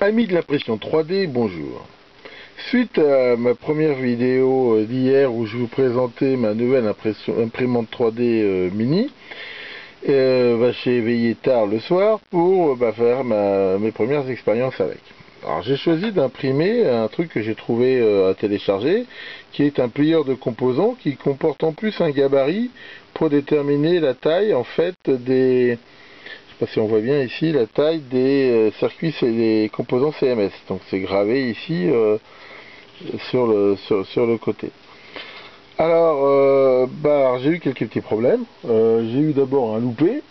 Amis de l'impression 3D, bonjour. Suite à ma première vidéo d'hier où je vous présentais ma nouvelle imprimante 3D mini, j'ai veillé tard le soir pour faire mes premières expériences avec. Alors j'ai choisi d'imprimer un truc que j'ai trouvé à télécharger, qui est un plieur de composants qui comporte en plus un gabarit pour déterminer la taille en fait des... Je sais pas si on voit bien ici la taille des circuits et des composants CMS. Donc c'est gravé ici sur le côté. Alors, j'ai eu quelques petits problèmes. J'ai eu d'abord un loupé.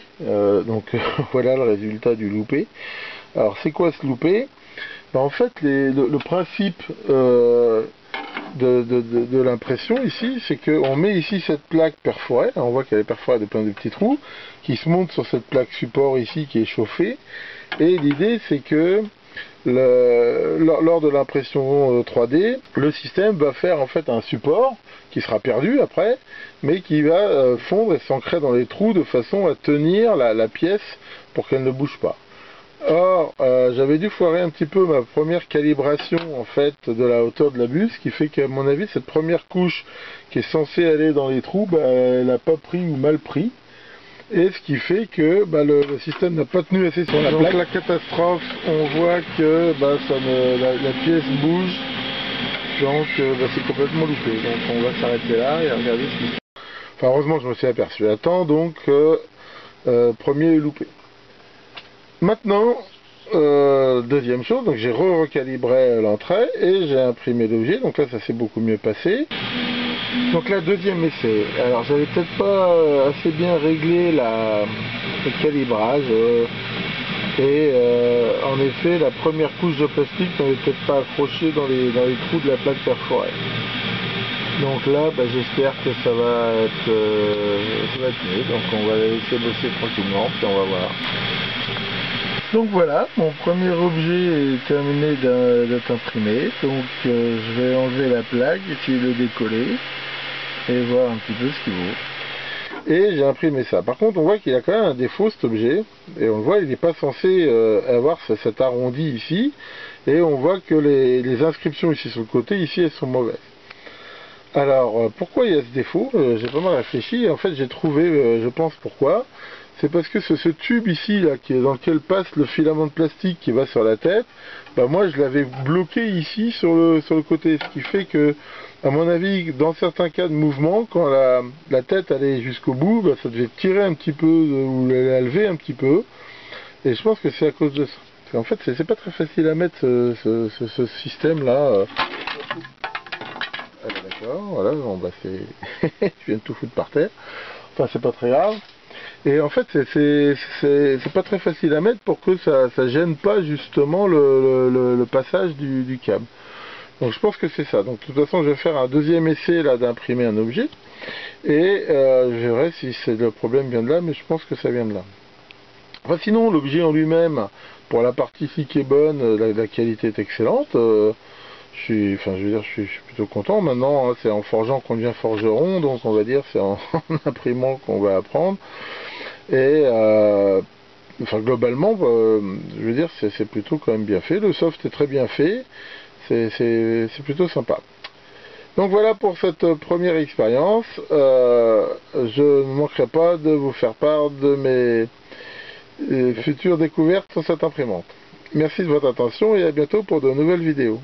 Voilà le résultat du loupé. Alors c'est quoi ce loupé? En fait, le principe de l'impression ici, c'est qu'on met ici cette plaque perforée, on voit qu'elle est perforée de plein de petits trous, qui se monte sur cette plaque support ici qui est chauffée, et l'idée c'est que lors de l'impression 3D, le système va faire en fait un support qui sera perdu après, mais qui va fondre et s'ancrer dans les trous de façon à tenir la pièce pour qu'elle ne bouge pas. Or, j'avais dû foirer un petit peu ma première calibration en fait de la hauteur de la buse, qui fait qu'à mon avis cette première couche qui est censée aller dans les trous, elle n'a pas pris ou mal pris, et ce qui fait que le système n'a pas tenu assez sur la plaque. Donc la catastrophe, on voit que la pièce bouge, donc c'est complètement loupé. Donc on va s'arrêter là et regarder ce qui se passe. Enfin heureusement je me suis aperçu à temps, donc premier loupé. Maintenant, deuxième chose, donc j'ai recalibré l'entrée et j'ai imprimé l'objet, donc là ça s'est beaucoup mieux passé. Donc là, deuxième essai. Alors j'avais peut-être pas assez bien réglé le calibrage en effet la première couche de plastique n'avait peut-être pas accroché dans les trous de la plaque perforée. Donc là, j'espère que ça va être mieux. Donc on va laisser bosser tranquillement, puis on va voir. Donc voilà, mon premier objet est terminé d'être imprimé. Donc je vais enlever la plaque, essayer de le décoller et voir un petit peu ce qu'il vaut. Et j'ai imprimé ça. Par contre, on voit qu'il a quand même un défaut cet objet. Et on le voit, il n'est pas censé avoir cet arrondi ici. Et on voit que les inscriptions ici sur le côté, ici, elles sont mauvaises. Alors, pourquoi il y a ce défaut? J'ai pas mal réfléchi. Et en fait, j'ai trouvé, je pense, pourquoi. C'est parce que ce tube ici, là, dans lequel passe le filament de plastique qui va sur la tête, moi je l'avais bloqué ici sur le côté. Ce qui fait que, à mon avis, dans certains cas de mouvement, quand la tête allait jusqu'au bout, ça devait tirer un petit peu, ou la lever un petit peu. Et je pense que c'est à cause de ça. En fait, c'est pas très facile à mettre ce système-là. D'accord, voilà, je viens de tout foutre par terre. Enfin, c'est pas très grave. Et en fait, c'est pas très facile à mettre pour que ça gêne pas justement le passage du câble. Donc je pense que c'est ça. Donc de toute façon, je vais faire un deuxième essai là d'imprimer un objet. Et je verrai si le problème vient de là, mais je pense que ça vient de là. Enfin sinon, l'objet en lui-même, pour la partie ici qui est bonne, la qualité est excellente. Je suis plutôt content. Maintenant, c'est en forgeant qu'on devient forgeron, donc on va dire c'est en imprimant qu'on va apprendre. Et globalement, je veux dire, c'est plutôt quand même bien fait. Le soft est très bien fait. C'est plutôt sympa. Donc voilà pour cette première expérience. Je ne manquerai pas de vous faire part de mes futures découvertes sur cette imprimante. Merci de votre attention et à bientôt pour de nouvelles vidéos.